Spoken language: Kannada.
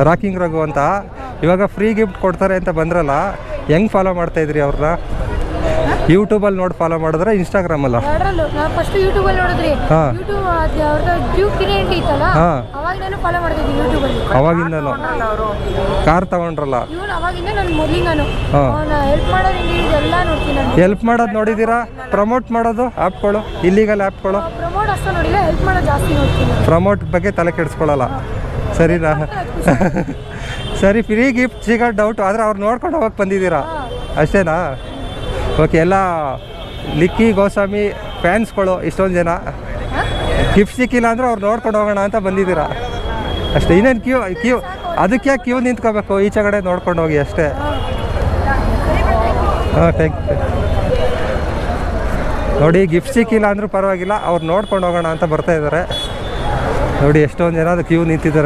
ರಾಕಿಂಗ್ ರಘು ಅಂತ. ಇವಾಗ ಫ್ರೀ ಗಿಫ್ಟ್ ಕೊಡ್ತಾರೆ ಅಂತ ಬಂದ್ರಲ್ಲ, ಹೆಂಗೆ ಫಾಲೋ ಮಾಡ್ತಾ ಇದ್ರಿ ಅವ್ರನ್ನ? ಯೂಟ್ಯೂಬಲ್ಲಿ ನೋಡಿ ಫಾಲೋ ಮಾಡಿದ್ರೆ ಇನ್ಸ್ಟಾಗ್ರಾಮಲ್ಲ? ಫಸ್ಟ್ ಯೂಟ್ಯೂಬಲ್ಲಿ ನೋಡಿದ್ರಿ. ಯೂಟ್ಯೂಬ್ ಅವ್ರದ್ದು ಡ್ಯೂಕ್ ಕಿರೆಂಟ್ ಇತ್ತಲ್ಲ, ಅವಾಗ ನಾನು ಫಾಲೋ ಮಾಡ್ತಿದ್ದೆ ಯೂಟ್ಯೂಬಲ್ಲಿ. ಅವಾಗಿಂದನು ಕಾರ್ ತಗೊಂಡ್ರಲ್ಲ, ಇವನು ಅವಾಗಿಂದ ನಾನು ಮೊದಲಿಂದನು ಹೆಲ್ಪ್ ಮಾಡೋದು ಎಲ್ಲ ನೋಡ್ತೀನಿ ನಾನು. ಹೆಲ್ಪ್ ಮಾಡೋದು ನೋಡಿದ್ದೀರಾ? ಪ್ರಮೋಟ್ ಮಾಡೋದು ಆ್ಯಪ್ಗಳು, ಇಲ್ಲಿಗಲ್ ಆ್ಯಪ್ಗಳು ಪ್ರಮೋಟ್ ಅಷ್ಟೇ ನೋಡಿಲ್ಲ, ಹೆಲ್ಪ್ ಮಾಡೋದು ಜಾಸ್ತಿ ನೋಡ್ತೀನಿ. ಪ್ರಮೋಟ್ ಬಗ್ಗೆ ತಲೆ ಕೆಡಿಸ್ಕೊಳ್ಳಲ್ಲ, ಸರಿನಾ? ಸರಿ, ಫ್ರೀ ಗಿಫ್ಟ್ ಸಿಗೋ ಡೌಟು, ಆದರೆ ಅವ್ರು ನೋಡ್ಕೊಂಡು ಹೋಗಕ್ಕೆ ಬಂದಿದ್ದೀರಾ ಅಷ್ಟೇನಾ? ಓಕೆ. ಎಲ್ಲ ಲಿಕ್ಕಿ ಗೋಸ್ವಾಮಿ ಫ್ಯಾನ್ಸ್ಗಳು ಇಷ್ಟೊಂದು ಜನ. ಗಿಫ್ಟ್ ಸಿಕ್ಕಿಲ್ಲ ಅಂದರೆ ಅವ್ರು ನೋಡ್ಕೊಂಡು ಹೋಗೋಣ ಅಂತ ಬಂದಿದ್ದೀರಾ ಅಷ್ಟೇ. ಇನ್ನೇನು ಕ್ಯೂ ಅದಕ್ಕೆ ಕ್ಯೂ ನಿಂತ್ಕೋಬೇಕು, ಈಚೆ ಕಡೆ ನೋಡ್ಕೊಂಡು ಹೋಗಿ ಅಷ್ಟೇ. ಹಾಂ, ಥ್ಯಾಂಕ್ ಯು. ನೋಡಿ, ಗಿಫ್ಟ್ ಸಿಕ್ಕಿಲ್ಲ ಅಂದರೂ ಪರವಾಗಿಲ್ಲ, ಅವ್ರು ನೋಡ್ಕೊಂಡು ಹೋಗೋಣ ಅಂತ ಬರ್ತಾ ಇದ್ದಾರೆ. ನೋಡಿ, ಎಷ್ಟೊಂದು ಜನ ಅದು ಕ್ಯೂ ನಿಂತಿದ್ದಾರೆ.